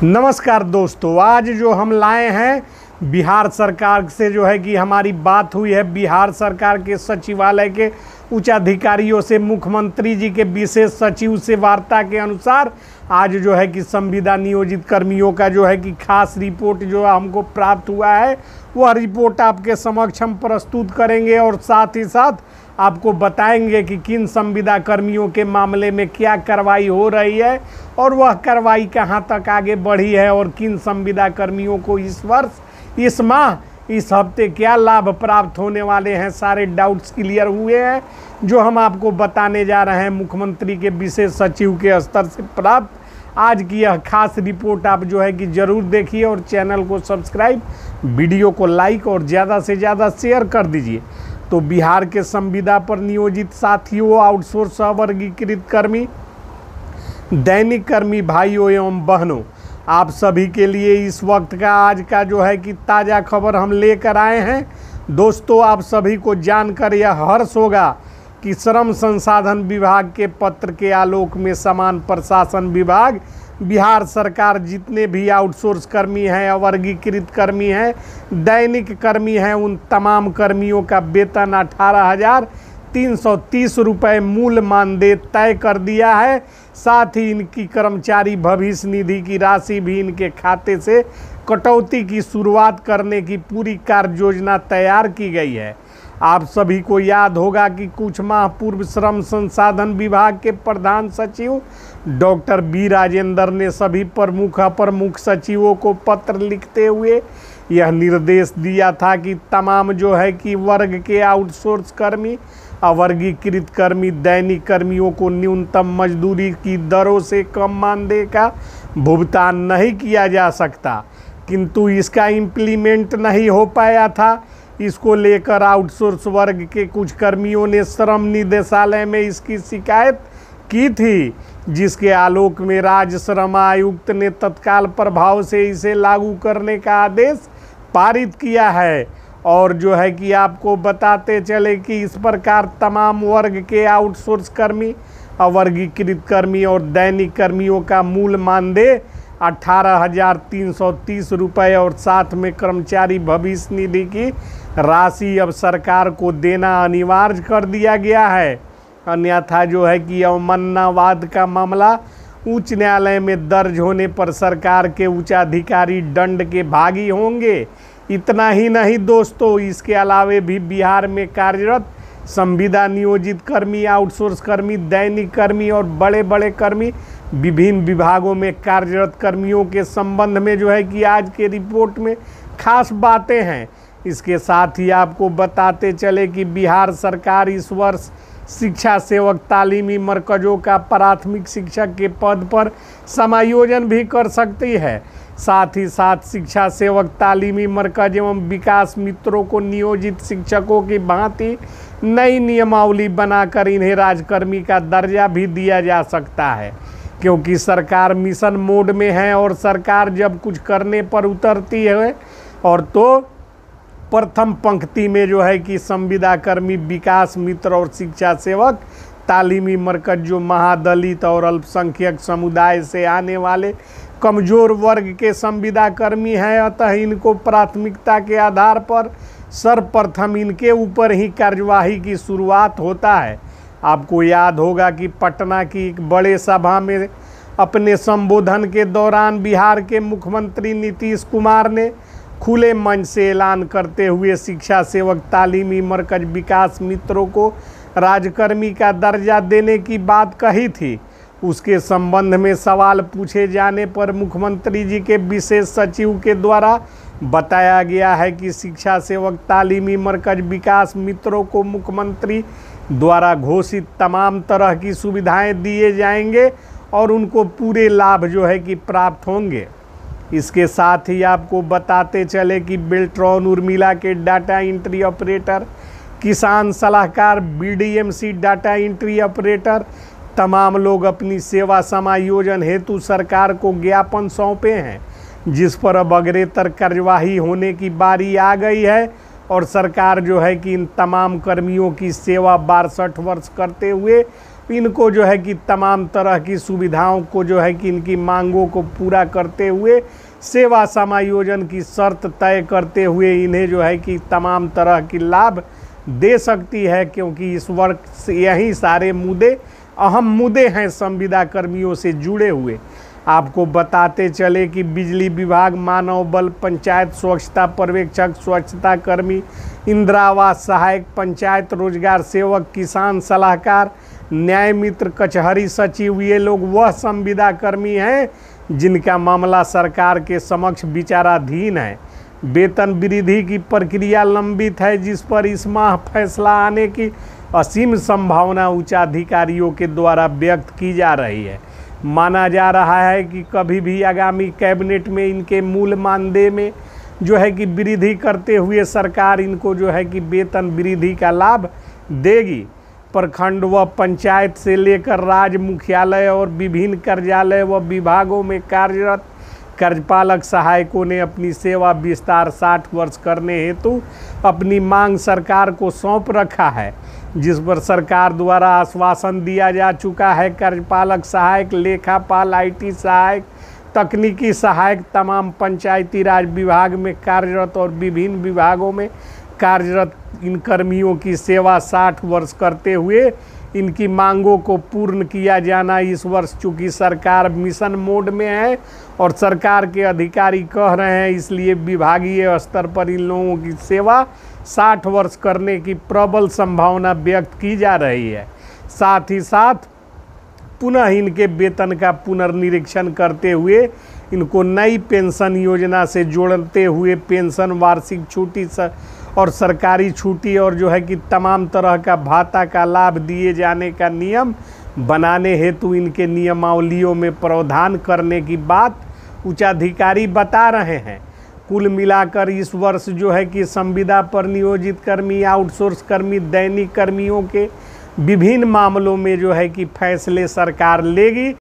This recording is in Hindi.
नमस्कार दोस्तों, आज जो हम लाए हैं बिहार सरकार से जो है कि हमारी बात हुई है बिहार सरकार के सचिवालय के उच्च अधिकारियों से। मुख्यमंत्री जी के विशेष सचिव से वार्ता के अनुसार आज जो है कि संविदा नियोजित कर्मियों का जो है कि खास रिपोर्ट जो हमको प्राप्त हुआ है वह रिपोर्ट आपके समक्ष हम प्रस्तुत करेंगे और साथ ही साथ आपको बताएंगे कि किन संविदा कर्मियों के मामले में क्या कार्रवाई हो रही है और वह कार्रवाई कहां तक आगे बढ़ी है और किन संविदा कर्मियों को इस वर्ष, इस माह, इस हफ्ते क्या लाभ प्राप्त होने वाले हैं। सारे डाउट्स क्लियर हुए हैं जो हम आपको बताने जा रहे हैं मुख्यमंत्री के विशेष सचिव के स्तर से प्राप्त आज की यह खास रिपोर्ट। आप जो है कि ज़रूर देखिए और चैनल को सब्सक्राइब, वीडियो को लाइक और ज़्यादा से ज़्यादा शेयर कर दीजिए। तो बिहार के संविदा पर नियोजित साथियों, आउटसोर्स अवर्गीकृत कर्मी, दैनिक कर्मी भाइयों एवं बहनों, आप सभी के लिए इस वक्त का आज का जो है कि ताज़ा खबर हम लेकर आए हैं। दोस्तों, आप सभी को जानकर यह हर्ष होगा कि श्रम संसाधन विभाग के पत्र के आलोक में समान प्रशासन विभाग बिहार सरकार जितने भी आउटसोर्स कर्मी हैं, अवर्गीकृत कर्मी हैं, दैनिक कर्मी हैं, उन तमाम कर्मियों का वेतन 18,330 रुपये मूल मानदेय तय कर दिया है। साथ ही इनकी कर्मचारी भविष्य निधि की राशि भी इनके खाते से कटौती की शुरुआत करने की पूरी कार्य योजना तैयार की गई है। आप सभी को याद होगा कि कुछ माह पूर्व श्रम संसाधन विभाग के प्रधान सचिव डॉक्टर बी राजेंद्र ने सभी प्रमुख अप्रमुख सचिवों को पत्र लिखते हुए यह निर्देश दिया था कि तमाम जो है कि वर्ग के आउटसोर्स कर्मी, अवर्गीकृत कर्मी, दैनिक कर्मियों को न्यूनतम मजदूरी की दरों से कम मानदेय का भुगतान नहीं किया जा सकता, किंतु इसका इम्प्लीमेंट नहीं हो पाया था। इसको लेकर आउटसोर्स वर्ग के कुछ कर्मियों ने श्रम निदेशालय में इसकी शिकायत की थी, जिसके आलोक में राज्य श्रम आयुक्त ने तत्काल प्रभाव से इसे लागू करने का आदेश पारित किया है। और जो है कि आपको बताते चले कि इस प्रकार तमाम वर्ग के आउटसोर्स कर्मी, अवर्गीकृत कर्मी और दैनिक कर्मियों का मूल मानदेय 18,330 रुपये और साथ में कर्मचारी भविष्य निधि की राशि अब सरकार को देना अनिवार्य कर दिया गया है। अन्यथा जो है कि अवमाननावाद का मामला उच्च न्यायालय में दर्ज होने पर सरकार के उच्चाधिकारी दंड के भागी होंगे। इतना ही नहीं दोस्तों, इसके अलावे भी बिहार में कार्यरत संविदा नियोजित कर्मी, आउटसोर्स कर्मी, दैनिक कर्मी और बड़े बड़े कर्मी, विभिन्न विभागों में कार्यरत कर्मियों के संबंध में जो है कि आज के रिपोर्ट में खास बातें हैं। इसके साथ ही आपको बताते चले कि बिहार सरकार इस वर्ष शिक्षा सेवक तालीमी मरकज़ों का प्राथमिक शिक्षक के पद पर समायोजन भी कर सकती है। साथ ही साथ शिक्षा सेवक तालीमी मरकज एवं विकास मित्रों को नियोजित शिक्षकों की भांति नई नियमावली बनाकर इन्हें राजकर्मी का दर्जा भी दिया जा सकता है, क्योंकि सरकार मिशन मोड में है और सरकार जब कुछ करने पर उतरती है और तो प्रथम पंक्ति में जो है कि संविदा कर्मी, विकास मित्र और शिक्षा सेवक तालीमी मरकज जो महादलित और अल्पसंख्यक समुदाय से आने वाले कमज़ोर वर्ग के संविदा कर्मी हैं, अतः इनको प्राथमिकता के आधार पर सर्वप्रथम इनके ऊपर ही कार्यवाही की शुरुआत होता है। आपको याद होगा कि पटना की एक बड़े सभा में अपने संबोधन के दौरान बिहार के मुख्यमंत्री नीतीश कुमार ने खुले मंच से ऐलान करते हुए शिक्षा सेवक तालीमी मरकज विकास मित्रों को राजकर्मी का दर्जा देने की बात कही थी। उसके संबंध में सवाल पूछे जाने पर मुख्यमंत्री जी के विशेष सचिव के द्वारा बताया गया है कि शिक्षा सेवक तालीमी मरकज विकास मित्रों को मुख्यमंत्री द्वारा घोषित तमाम तरह की सुविधाएं दिए जाएंगे और उनको पूरे लाभ जो है कि प्राप्त होंगे। इसके साथ ही आपको बताते चले कि बेल्ट्रॉन उर्मिला के डाटा एंट्री ऑपरेटर, किसान सलाहकार, बीडीएमसी डाटा एंट्री ऑपरेटर, तमाम लोग अपनी सेवा समायोजन हेतु सरकार को ज्ञापन सौंपे हैं, जिस पर अब अग्रेतर कार्यवाही होने की बारी आ गई है और सरकार जो है कि इन तमाम कर्मियों की सेवा 62 वर्ष करते हुए इनको जो है कि तमाम तरह की सुविधाओं को जो है कि इनकी मांगों को पूरा करते हुए सेवा समायोजन की शर्त तय करते हुए इन्हें जो है कि तमाम तरह की लाभ दे सकती है, क्योंकि इस वर्ष यही सारे मुद्दे अहम मुद्दे हैं संविदा कर्मियों से जुड़े हुए। आपको बताते चले कि बिजली विभाग, मानव बल, पंचायत स्वच्छता पर्यवेक्षक, स्वच्छता कर्मी, इंदिरा आवास सहायक, पंचायत रोजगार सेवक, किसान सलाहकार, न्याय मित्र, कचहरी सचिव, ये लोग वह संविदा कर्मी हैं जिनका मामला सरकार के समक्ष विचाराधीन है। वेतन वृद्धि की प्रक्रिया लंबित है, जिस पर इस माह फैसला आने की असीम संभावना उच्चाधिकारियों के द्वारा व्यक्त की जा रही है। माना जा रहा है कि कभी भी आगामी कैबिनेट में इनके मूल मानदेय में जो है कि वृद्धि करते हुए सरकार इनको जो है कि वेतन वृद्धि का लाभ देगी। प्रखंड व पंचायत से लेकर राज्य मुख्यालय और विभिन्न कार्यालय व विभागों में कार्यरत कार्यपालक सहायकों ने अपनी सेवा विस्तार 60 वर्ष करने हेतु अपनी मांग सरकार को सौंप रखा है, जिस पर सरकार द्वारा आश्वासन दिया जा चुका है। कार्यपालक सहायक, लेखापाल, IT सहायक, तकनीकी सहायक, तमाम पंचायती राज विभाग में कार्यरत और विभिन्न विभागों में कार्यरत इन कर्मियों की सेवा 60 वर्ष करते हुए इनकी मांगों को पूर्ण किया जाना इस वर्ष, चूँकि सरकार मिशन मोड में है और सरकार के अधिकारी कह रहे हैं, इसलिए विभागीय स्तर पर इन लोगों की सेवा 60 वर्ष करने की प्रबल संभावना व्यक्त की जा रही है। साथ ही साथ पुनः इनके वेतन का पुनर्निरीक्षण करते हुए इनको नई पेंशन योजना से जोड़ते हुए पेंशन, वार्षिक छुट्टी और सरकारी छुट्टी और जो है कि तमाम तरह का भाता का लाभ दिए जाने का नियम बनाने हेतु इनके नियमावलियों में प्रावधान करने की बात उच्चाधिकारी बता रहे हैं। कुल मिलाकर इस वर्ष जो है कि संविदा पर नियोजित कर्मी, आउटसोर्स कर्मी, दैनिक कर्मियों के विभिन्न मामलों में जो है कि फैसले सरकार लेगी।